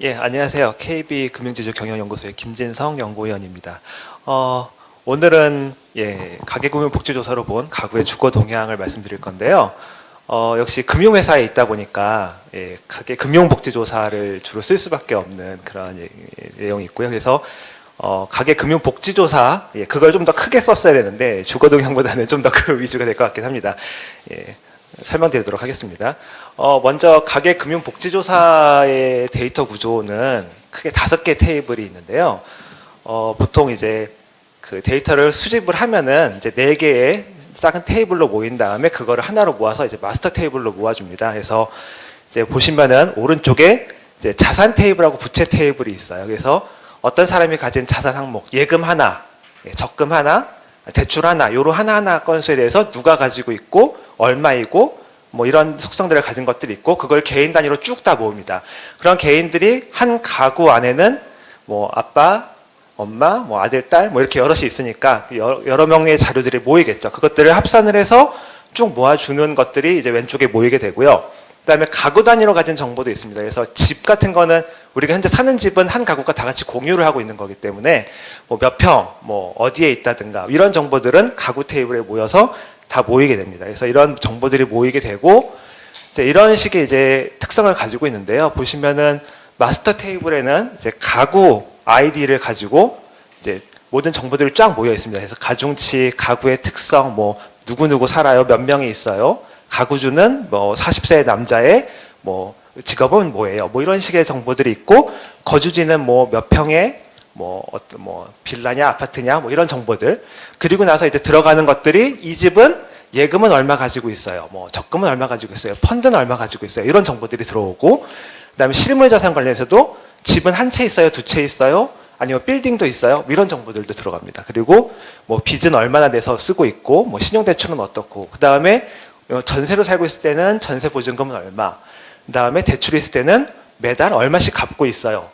예, 안녕하세요. KB금융지주 경영연구소의 김진성 연구위원입니다. 오늘은 가계금융복지조사로 본 가구의 주거 동향을 말씀드릴 건데요. 역시 금융회사에 있다 보니까 가계금융복지조사를 주로 쓸 수밖에 없는 그런 내용이 있고요. 그래서 가계금융복지조사, 그걸 좀 더 크게 썼어야 되는데 주거 동향보다는 좀 더 그 위주가 될 것 같긴 합니다. 설명드리도록 하겠습니다. 먼저 가계금융복지조사의 데이터 구조는 크게 5개 테이블이 있는데요. 보통 이제 그 데이터를 수집을 하면은 이제 4개의 작은 테이블로 모인 다음에 그거를 하나로 모아서 이제 마스터 테이블로 모아줍니다. 그래서 이제 보시면은 오른쪽에 이제 자산 테이블하고 부채 테이블이 있어요. 그래서 어떤 사람이 가진 자산 항목, 예금 하나, 적금 하나, 대출 하나, 요로 하나하나 건수에 대해서 누가 가지고 있고 얼마이고 뭐 이런 속성들을 가진 것들이 있고 그걸 개인 단위로 쭉 다 모읍니다. 그런 개인들이 한 가구 안에는 뭐 아빠, 엄마, 뭐 아들, 딸 뭐 이렇게 여럿이 있으니까 여러 명의 자료들이 모이겠죠. 그것들을 합산을 해서 쭉 모아주는 것들이 이제 왼쪽에 모이게 되고요. 그다음에 가구 단위로 가진 정보도 있습니다. 그래서 집 같은 거는 우리가 현재 사는 집은 한 가구가 다 같이 공유를 하고 있는 거기 때문에 뭐 몇 평, 뭐 어디에 있다든가 이런 정보들은 가구 테이블에 모여서 다 모이게 됩니다. 그래서 이런 정보들이 모이게 되고 이제 이런 식의 이제 특성을 가지고 있는데요. 보시면은 마스터 테이블에는 이제 가구 아이디를 가지고 이제 모든 정보들이 쫙 모여 있습니다. 그래서 가중치, 가구의 특성, 뭐 누구누구 살아요, 몇 명이 있어요, 가구주는 뭐 40세 남자의 뭐 직업은 뭐예요, 뭐 이런 식의 정보들이 있고 거주지는 뭐 몇 평에 뭐 빌라냐 아파트냐 뭐 이런 정보들, 그리고 나서 이제 들어가는 것들이 이 집은 예금은 얼마 가지고 있어요, 뭐 적금은 얼마 가지고 있어요, 펀드는 얼마 가지고 있어요, 이런 정보들이 들어오고, 그다음에 실물 자산 관련해서도 집은 한 채 있어요, 두 채 있어요, 아니면 빌딩도 있어요, 이런 정보들도 들어갑니다. 그리고 뭐 빚은 얼마나 내서 쓰고 있고 뭐 신용대출은 어떻고, 그다음에 전세로 살고 있을 때는 전세 보증금은 얼마, 그다음에 대출이 있을 때는 매달 얼마씩 갚고 있어요.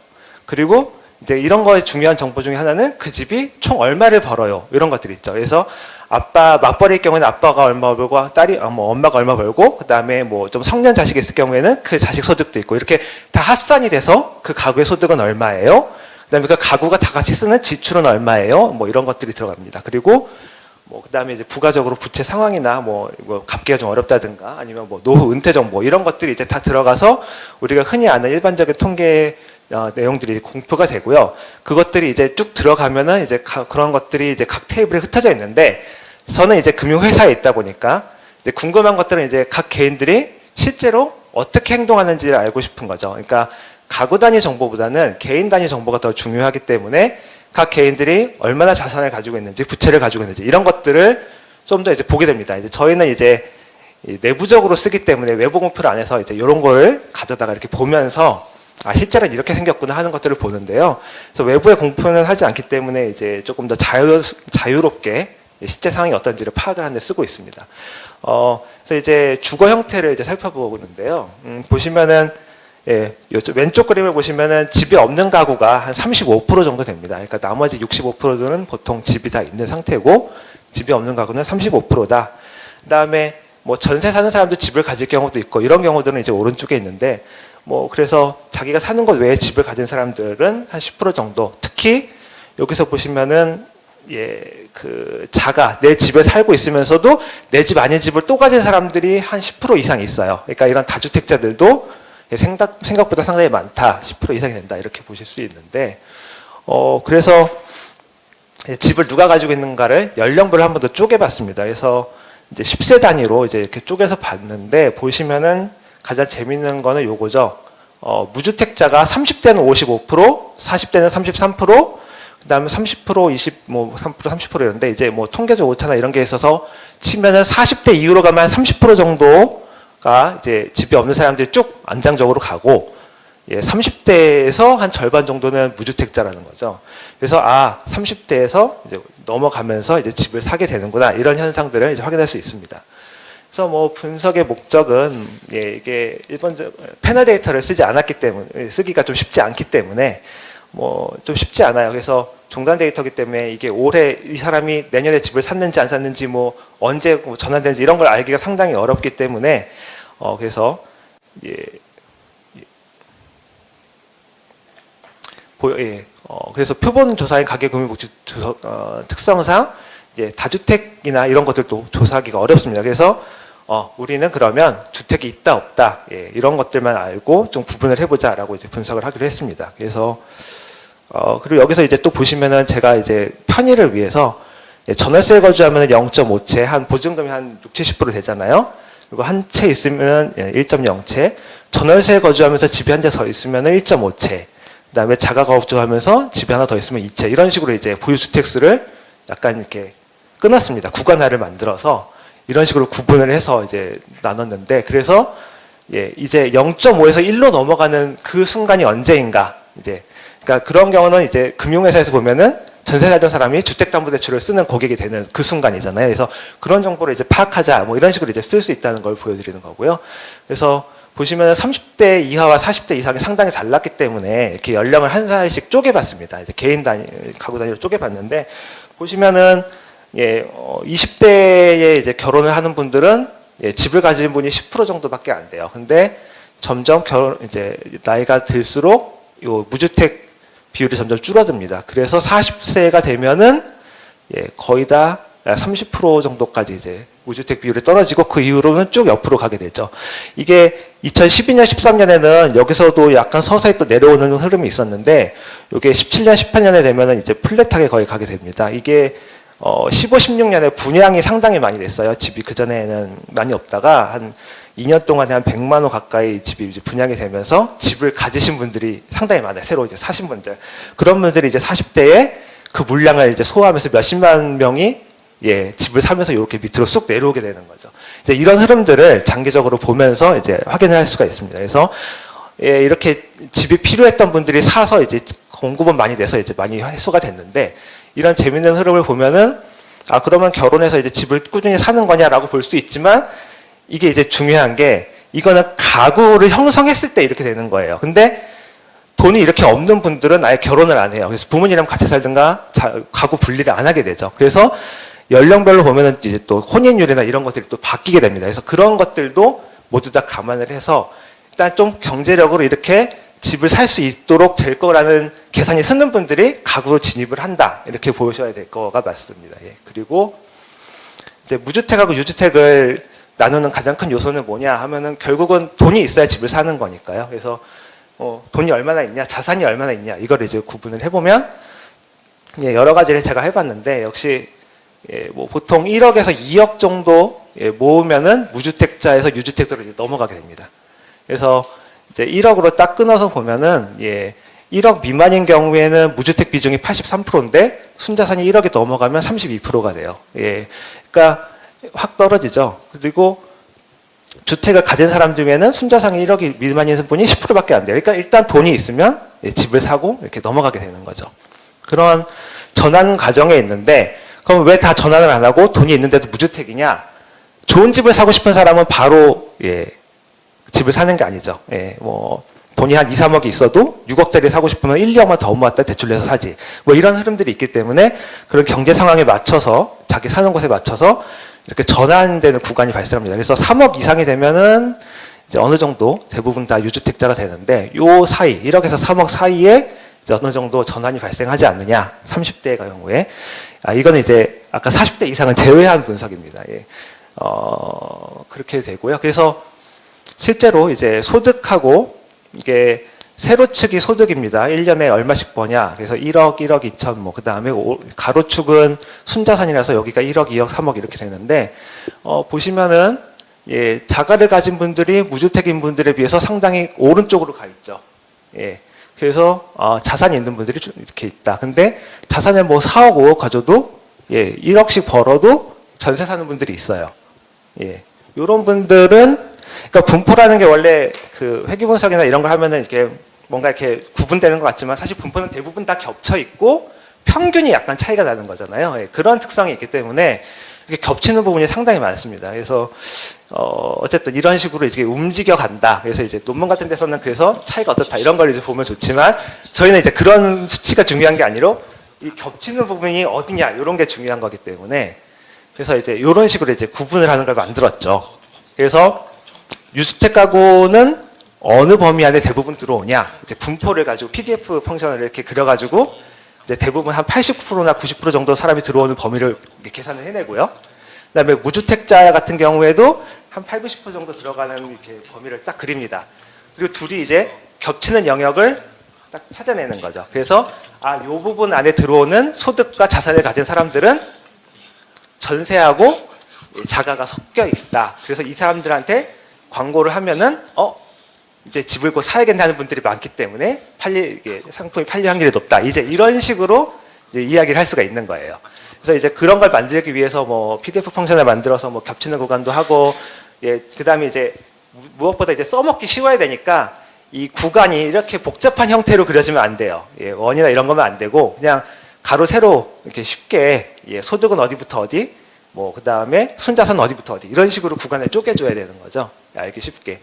그리고 이제 이런 거에 중요한 정보 중에 하나는 그 집이 총 얼마를 벌어요, 이런 것들이 있죠. 그래서 아빠 맞벌이일 경우에는 아빠가 얼마 벌고 딸이 뭐 엄마가 얼마 벌고, 그다음에 뭐 좀 성년 자식이 있을 경우에는 그 자식 소득도 있고, 이렇게 다 합산이 돼서 그 가구의 소득은 얼마예요, 그다음에 그 가구가 다 같이 쓰는 지출은 얼마예요, 뭐 이런 것들이 들어갑니다. 그리고 뭐 그다음에 이제 부가적으로 부채 상황이나 뭐 갚기가 좀 어렵다든가 아니면 뭐 노후 은퇴 정보, 이런 것들이 이제 다 들어가서 우리가 흔히 아는 일반적인 통계 내용들이 공표가 되고요. 그것들이 이제 쭉 들어가면은 이제 그런 것들이 이제 각 테이블에 흩어져 있는데, 저는 이제 금융회사에 있다 보니까 이제 궁금한 것들은 이제 각 개인들이 실제로 어떻게 행동하는지를 알고 싶은 거죠. 그러니까 가구 단위 정보보다는 개인 단위 정보가 더 중요하기 때문에 각 개인들이 얼마나 자산을 가지고 있는지, 부채를 가지고 있는지, 이런 것들을 좀 더 이제 보게 됩니다. 이제 저희는 이제 내부적으로 쓰기 때문에 외부 공표를 안 해서 이제 이런 거를 가져다가 이렇게 보면서 실제로는 이렇게 생겼구나 하는 것들을 보는데요. 그래서 외부의 공표는 하지 않기 때문에 이제 조금 더 자유롭게 실제 상황이 어떤지를 파악을 하는 데 쓰고 있습니다. 그래서 이제 주거 형태를 이제 살펴보는데요. 보시면은 왼쪽 그림을 보시면은 집이 없는 가구가 한 35% 정도 됩니다. 그러니까 나머지 65%는 보통 집이 다 있는 상태고, 집이 없는 가구는 35%다. 그다음에 뭐 전세 사는 사람도 집을 가질 경우도 있고, 이런 경우들은 이제 오른쪽에 있는데, 뭐 그래서 자기가 사는 곳 외에 집을 가진 사람들은 한 10% 정도. 특히 여기서 보시면은 내 집에 살고 있으면서도 내 집 아닌 집을 또 가진 사람들이 한 10% 이상 있어요. 그러니까 이런 다주택자들도 생각보다 상당히 많다, 10% 이상이 된다, 이렇게 보실 수 있는데, 그래서 집을 누가 가지고 있는가를 연령별로 한 번 더 쪼개봤습니다. 그래서 이제 10세 단위로 이제 이렇게 쪼개서 봤는데, 보시면은 가장 재밌는 거는 요거죠. 무주택자가 30대는 55%, 40대는 33%, 그다음에 30%, 3% 30%였는데, 이제 뭐 통계적 오차나 이런 게 있어서 치면은 40대 이후로 가면 30% 정도가 이제 집이 없는 사람들이 쭉 안정적으로 가고, 30대에서 한 절반 정도는 무주택자라는 거죠. 그래서 30대에서 이제 넘어가면서 이제 집을 사게 되는구나, 이런 현상들을 이제 확인할 수 있습니다. 그래서 뭐 분석의 목적은 이게 일본적 패널 데이터를 쓰지 않았기 때문에, 쓰기가 좀 쉽지 않기 때문에 뭐 좀 쉽지 않아요. 그래서 종단 데이터이기 때문에 이게 올해 이 사람이 내년에 집을 샀는지 안 샀는지, 뭐 언제 전환되는지 이런 걸 알기가 상당히 어렵기 때문에 그래서 그래서 표본 조사인 가계금융복지 특성상 이제 다주택이나 이런 것들도 조사하기가 어렵습니다. 그래서 우리는 그러면 주택이 있다 없다 이런 것들만 알고 좀 구분을 해보자라고 이제 분석을 하기로 했습니다. 그래서 그리고 여기서 이제 또 보시면은 제가 이제 편의를 위해서 전월세에 거주하면 0.5채, 한 보증금이 한 60-70% 되잖아요. 그리고 한 채 있으면 1.0채, 전월세에 거주하면서 집이 한 채 더 있으면 1.5채, 그다음에 자가 거주하면서 집이 하나 더 있으면 2채, 이런 식으로 이제 보유주택 수를 약간 이렇게 끊었습니다. 구간화를 만들어서 이런 식으로 구분을 해서 이제 나눴는데, 그래서 이제 0.5에서 1로 넘어가는 그 순간이 언제인가, 그러니까 그런 경우는 이제 금융회사에서 보면은 전세 살던 사람이 주택담보대출을 쓰는 고객이 되는 그 순간이잖아요. 그래서 그런 정보를 이제 파악하자, 뭐 이런 식으로 이제 쓸 수 있다는 걸 보여드리는 거고요. 그래서 보시면은 30대 이하와 40대 이상이 상당히 달랐기 때문에 이렇게 연령을 한 살씩 쪼개봤습니다. 이제 개인 단위, 가구 단위로 쪼개봤는데, 보시면은 20대에 이제 결혼을 하는 분들은 집을 가진 분이 10% 정도밖에 안 돼요. 근데 점점 이제 나이가 들수록 요 무주택 비율이 점점 줄어듭니다. 그래서 40세가 되면은 거의 다 30% 정도까지 이제 무주택 비율이 떨어지고, 그 이후로는 쭉 옆으로 가게 되죠. 이게 2012년, 13년에는 여기서도 약간 서서히 또 내려오는 흐름이 있었는데, 이게 17년, 18년에 되면은 이제 플랫하게 거의 가게 됩니다. 이게 15, 16년에 분양이 상당히 많이 됐어요. 집이 그전에는 많이 없다가 한 2년 동안에 한 100만 호 가까이 집이 이제 분양이 되면서 집을 가지신 분들이 상당히 많아요. 새로 이제 사신 분들. 그런 분들이 이제 40대에 그 물량을 이제 소화하면서 몇십만 명이 집을 사면서 이렇게 밑으로 쑥 내려오게 되는 거죠. 이제 이런 흐름들을 장기적으로 보면서 이제 확인을 할 수가 있습니다. 그래서 이렇게 집이 필요했던 분들이 사서 이제 공급은 많이 돼서 이제 많이 해소가 됐는데, 이런 재밌는 흐름을 보면은 그러면 결혼해서 이제 집을 꾸준히 사는 거냐라고 볼 수 있지만, 이게 이제 중요한 게, 이거는 가구를 형성했을 때 이렇게 되는 거예요. 근데 돈이 이렇게 없는 분들은 아예 결혼을 안 해요. 그래서 부모님이랑 같이 살든가 가구 분리를 안 하게 되죠. 그래서 연령별로 보면은 이제 또 혼인율이나 이런 것들이 또 바뀌게 됩니다. 그래서 그런 것들도 모두 다 감안을 해서 일단 좀 경제력으로 이렇게 집을 살 수 있도록 될 거라는 계산이 쓰는 분들이 가구로 진입을 한다, 이렇게 보셔야 될 거가 맞습니다. 그리고 이제 무주택하고 유주택을 나누는 가장 큰 요소는 뭐냐 하면은 결국은 돈이 있어야 집을 사는 거니까요. 그래서 돈이 얼마나 있냐, 자산이 얼마나 있냐, 이걸 이제 구분을 해보면 여러 가지를 제가 해봤는데, 역시 뭐 보통 1억에서 2억 정도 모으면은 무주택자에서 유주택자로 이제 넘어가게 됩니다. 그래서 이제 1억으로 딱 끊어서 보면은 1억 미만인 경우에는 무주택 비중이 83%인데 순자산이 1억이 넘어가면 32%가 돼요. 그러니까 확 떨어지죠. 그리고 주택을 가진 사람 중에는 순자산이 1억이 미만인 분이 10%밖에 안 돼요. 그러니까 일단 돈이 있으면 집을 사고 이렇게 넘어가게 되는 거죠. 그런 전환 과정에 있는데, 그럼 왜 다 전환을 안 하고 돈이 있는데도 무주택이냐? 좋은 집을 사고 싶은 사람은 바로 집을 사는 게 아니죠. 뭐 돈이 한 2, 3억이 있어도 6억짜리 사고 싶으면 1, 2억만 더 모았다 대출해서 사지. 뭐 이런 흐름들이 있기 때문에 그런 경제 상황에 맞춰서, 자기 사는 곳에 맞춰서 이렇게 전환되는 구간이 발생합니다. 그래서 3억 이상이 되면은 이제 어느 정도 대부분 다 유주택자가 되는데, 요 사이 1억에서 3억 사이에 이제 어느 정도 전환이 발생하지 않느냐, 30대의 경우에. 이거는 이제 아까 40대 이상은 제외한 분석입니다. 그렇게 되고요. 그래서 실제로 이제 소득하고, 이게 세로축이 소득입니다. 1년에 얼마씩 버냐. 그래서 1억, 1억 2천, 뭐, 그 다음에 가로축은 순자산이라서 여기가 1억, 2억, 3억 이렇게 되는데, 보시면은, 자가를 가진 분들이 무주택인 분들에 비해서 상당히 오른쪽으로 가 있죠. 그래서, 자산이 있는 분들이 좀 이렇게 있다. 근데 자산을 뭐 4억, 5억 가져도, 1억씩 벌어도 전세 사는 분들이 있어요. 요런 분들은, 그러니까 분포라는 게 원래 그 회귀분석이나 이런 걸 하면은 이렇게 뭔가 이렇게 구분되는 것 같지만, 사실 분포는 대부분 다 겹쳐 있고 평균이 약간 차이가 나는 거잖아요. 그런 특성이 있기 때문에 이렇게 겹치는 부분이 상당히 많습니다. 그래서 어쨌든 이런 식으로 이제 움직여 간다. 그래서 이제 논문 같은 데서는 그래서 차이가 어떻다 이런 걸 이제 보면 좋지만, 저희는 이제 그런 수치가 중요한 게 아니라 이 겹치는 부분이 어디냐 이런 게 중요한 거기 때문에, 그래서 이제 이런 식으로 이제 구분을 하는 걸 만들었죠. 그래서 유주택 가구는 어느 범위 안에 대부분 들어오냐, 이제 분포를 가지고 PDF 펑션을 이렇게 그려가지고 이제 대부분 한 80%나 90% 정도 사람이 들어오는 범위를 계산을 해내고요. 그다음에 무주택자 같은 경우에도 한 8, 90% 정도 들어가는 이렇게 범위를 딱 그립니다. 그리고 둘이 이제 겹치는 영역을 딱 찾아내는 거죠. 그래서 이 부분 안에 들어오는 소득과 자산을 가진 사람들은 전세하고 자가가 섞여 있다. 그래서 이 사람들한테 광고를 하면은 이제 집을 곧 사야겠다는 분들이 많기 때문에 상품이 팔릴 확률이 높다. 이제 이런 식으로 이제 이야기를 할 수가 있는 거예요. 그래서 이제 그런 걸 만들기 위해서 뭐 PDF 펑션을 만들어서 뭐 겹치는 구간도 하고, 그다음에 이제 무엇보다 이제 써먹기 쉬워야 되니까 이 구간이 이렇게 복잡한 형태로 그려지면 안 돼요. 원이나 이런 거면 안 되고 그냥 가로 세로 이렇게 쉽게 소득은 어디부터 어디, 뭐 그다음에 순자산 어디부터 어디 이런 식으로 구간을 쪼개줘야 되는 거죠. 알기 쉽게.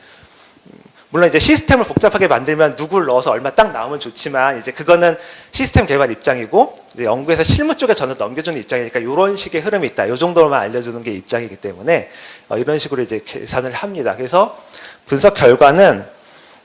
물론 이제 시스템을 복잡하게 만들면 누구를 넣어서 얼마 딱 나오면 좋지만 이제 그거는 시스템 개발 입장이고 이제 연구에서 실무 쪽에 저는 넘겨주는 입장이니까 이런 식의 흐름이 있다. 이 정도로만 알려주는 게 입장이기 때문에 이런 식으로 이제 계산을 합니다. 그래서 분석 결과는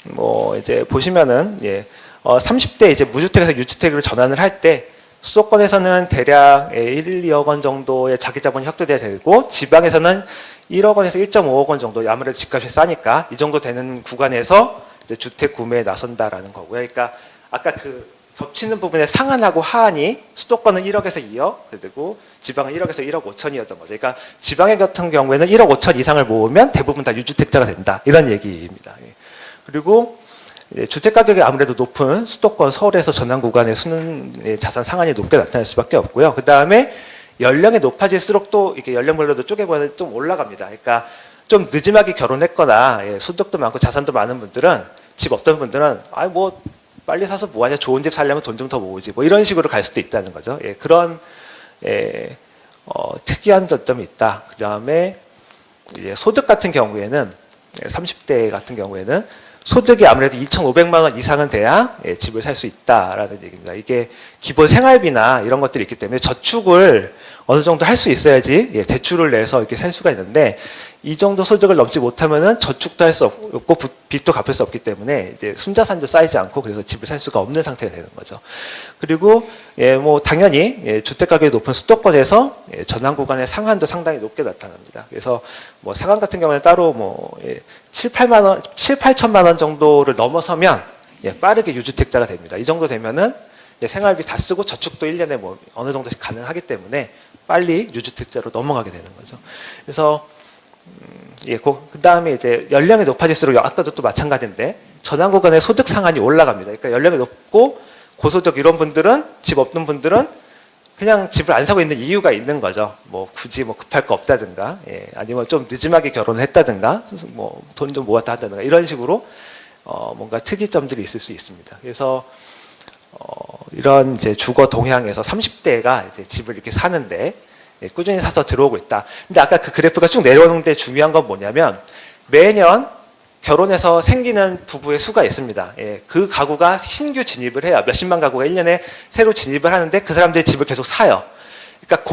뭐 이제 보시면은 30대 이제 무주택에서 유주택으로 전환을 할 때 수도권에서는 대략 1, 2억 원 정도의 자기 자본이 확보돼야 되고 지방에서는 1억 원에서 1.5억 원 정도, 아무래도 집값이 싸니까 이 정도 되는 구간에서 이제 주택 구매에 나선다라는 거고요. 그러니까 아까 그 겹치는 부분의 상한하고 하한이 수도권은 1억에서 2억, 그리고 지방은 1억에서 1억 5천이었던 거죠. 그러니까 지방의 같은 경우에는 1억 5천 이상을 모으면 대부분 다 유주택자가 된다. 이런 얘기입니다. 그리고 주택 가격이 아무래도 높은 수도권 서울에서 전환 구간의 자산 상한이 높게 나타날 수밖에 없고요. 그 다음에 연령이 높아질수록 또 이렇게 연령별로도 쪼개보면 좀 올라갑니다. 그러니까 좀 늦지막이 결혼했거나 소득도 많고 자산도 많은 분들은, 집 없던 분들은 뭐 빨리 사서 뭐하냐, 좋은 집 살려면 돈 좀 더 모으지, 뭐 이런 식으로 갈 수도 있다는 거죠. 그런 특이한 점이 있다. 그 다음에 소득 같은 경우에는 30대 같은 경우에는 소득이 아무래도 2,500만 원 이상은 돼야 집을 살 수 있다라는 얘기입니다. 이게 기본 생활비나 이런 것들이 있기 때문에 저축을 어느 정도 할 수 있어야지 대출을 내서 이렇게 살 수가 있는데, 이 정도 소득을 넘지 못하면은 저축도 할 수 없고 빚도 갚을 수 없기 때문에 이제 순자산도 쌓이지 않고 그래서 집을 살 수가 없는 상태가 되는 거죠. 그리고 뭐 당연히 주택 가격이 높은 수도권에서 전환 구간의 상한도 상당히 높게 나타납니다. 그래서 뭐 상한 같은 경우는 따로 뭐 7, 8천만 원 정도를 넘어서면 빠르게 유주택자가 됩니다. 이 정도 되면은 생활비 다 쓰고 저축도 1년에 뭐 어느 정도씩 가능하기 때문에 빨리 유주택자로 넘어가게 되는 거죠. 그래서 그 다음에 이제 연령이 높아질수록 아까도 또 마찬가지인데 전환 구간의 소득 상한이 올라갑니다. 그러니까 연령이 높고 고소득 이런 분들은, 집 없는 분들은 그냥 집을 안 사고 있는 이유가 있는 거죠. 뭐 굳이 뭐 급할 거 없다든가, 아니면 좀 늦지막이 결혼을 했다든가, 뭐 돈 좀 모았다 한다든가 이런 식으로 뭔가 특이점들이 있을 수 있습니다. 그래서 이런 이제 주거 동향에서 30대가 이제 집을 이렇게 사는데 꾸준히 사서 들어오고 있다. 근데 아까 그 그래프가 쭉 내려오는데 중요한 건 뭐냐면 매년 결혼해서 생기는 부부의 수가 있습니다. 그 가구가 신규 진입을 해요. 몇십만 가구가 1년에 새로 진입을 하는데 그 사람들이 집을 계속 사요. 그러니까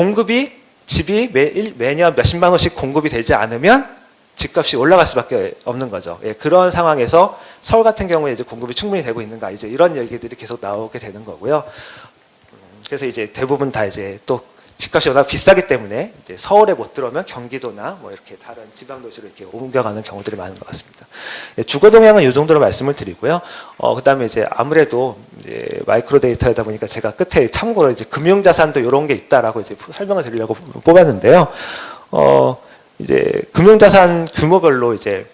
집이 매년 몇십만 원씩 공급이 되지 않으면 집값이 올라갈 수밖에 없는 거죠. 그런 상황에서 서울 같은 경우에 이제 공급이 충분히 되고 있는가, 이제 이런 얘기들이 계속 나오게 되는 거고요. 그래서 이제 대부분 다 이제 또 집값이 워낙 비싸기 때문에 이제 서울에 못 들어오면 경기도나 뭐 이렇게 다른 지방 도시로 이렇게 옮겨가는 경우들이 많은 것 같습니다. 주거 동향은 이 정도로 말씀을 드리고요. 그다음에 이제 아무래도 이제 마이크로 데이터이다 보니까 제가 끝에 참고로 이제 금융자산도 이런 게 있다라고 이제 설명을 드리려고 뽑았는데요. 이제 금융자산 규모별로 이제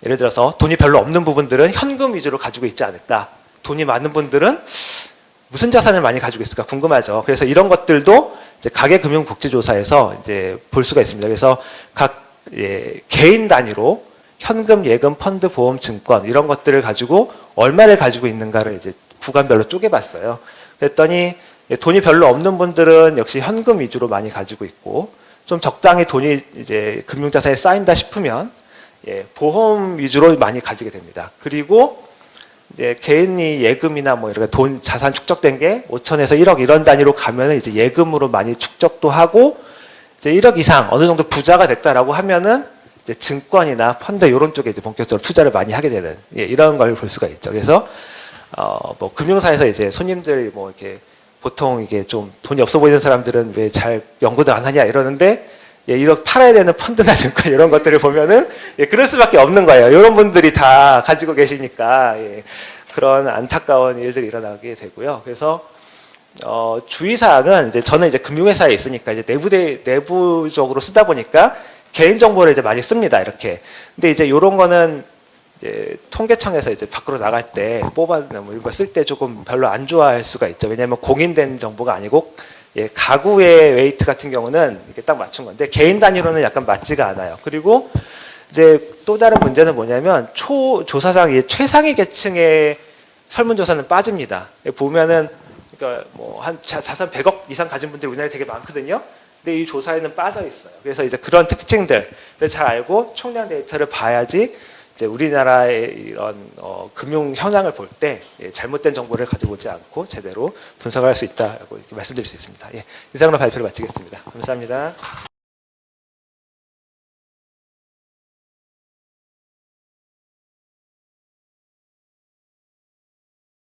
예를 들어서 돈이 별로 없는 부분들은 현금 위주로 가지고 있지 않을까. 돈이 많은 분들은 무슨 자산을 많이 가지고 있을까 궁금하죠. 그래서 이런 것들도 이제 가계금융국제조사에서 이제 볼 수가 있습니다. 그래서 각 개인 단위로 현금, 예금, 펀드, 보험, 증권 이런 것들을 가지고 얼마를 가지고 있는가를 이제 구간별로 쪼개봤어요. 그랬더니 돈이 별로 없는 분들은 역시 현금 위주로 많이 가지고 있고, 좀 적당히 돈이 이제 금융자산에 쌓인다 싶으면 보험 위주로 많이 가지게 됩니다. 그리고 이제 개인이 예금이나 뭐 이렇게 돈 자산 축적된 게 5천에서 1억 이런 단위로 가면은 이제 예금으로 많이 축적도 하고, 이제 1억 이상 어느 정도 부자가 됐다라고 하면은 이제 증권이나 펀드 이런 쪽에 이제 본격적으로 투자를 많이 하게 되는 이런 걸 볼 수가 있죠. 그래서 뭐 금융사에서 이제 손님들이 뭐 이렇게 보통 이게 좀 돈이 없어 보이는 사람들은 왜 잘 연구도 안 하냐 이러는데 이렇게 팔아야 되는 펀드나 증권 이런 것들을 보면은 그럴 수밖에 없는 거예요. 이런 분들이 다 가지고 계시니까 그런 안타까운 일들이 일어나게 되고요. 그래서 주의사항은 이제 저는 이제 금융회사에 있으니까 이제 내부적으로 쓰다 보니까 개인 정보를 이제 많이 씁니다. 이렇게. 근데 이제 이런 거는 이제 통계청에서 이제 밖으로 나갈 때 뭐 이런 거 쓸 때 조금 별로 안 좋아할 수가 있죠. 왜냐하면 공인된 정보가 아니고 가구의 웨이트 같은 경우는 이렇게 딱 맞춘 건데 개인 단위로는 약간 맞지가 않아요. 그리고 이제 또 다른 문제는 뭐냐면 조사상 최상위 계층의 설문조사는 빠집니다. 보면은 그러니까 뭐 한 자산 100억 이상 가진 분들이 우리나라에 되게 많거든요. 근데 이 조사에는 빠져 있어요. 그래서 이제 그런 특징들을 잘 알고 총량 데이터를 봐야지 이제 우리나라의 이런 금융 현황을 볼 때 잘못된 정보를 가지고 오지 않고 제대로 분석할 수 있다고 이렇게 말씀드릴 수 있습니다. 이상으로 발표를 마치겠습니다. 감사합니다.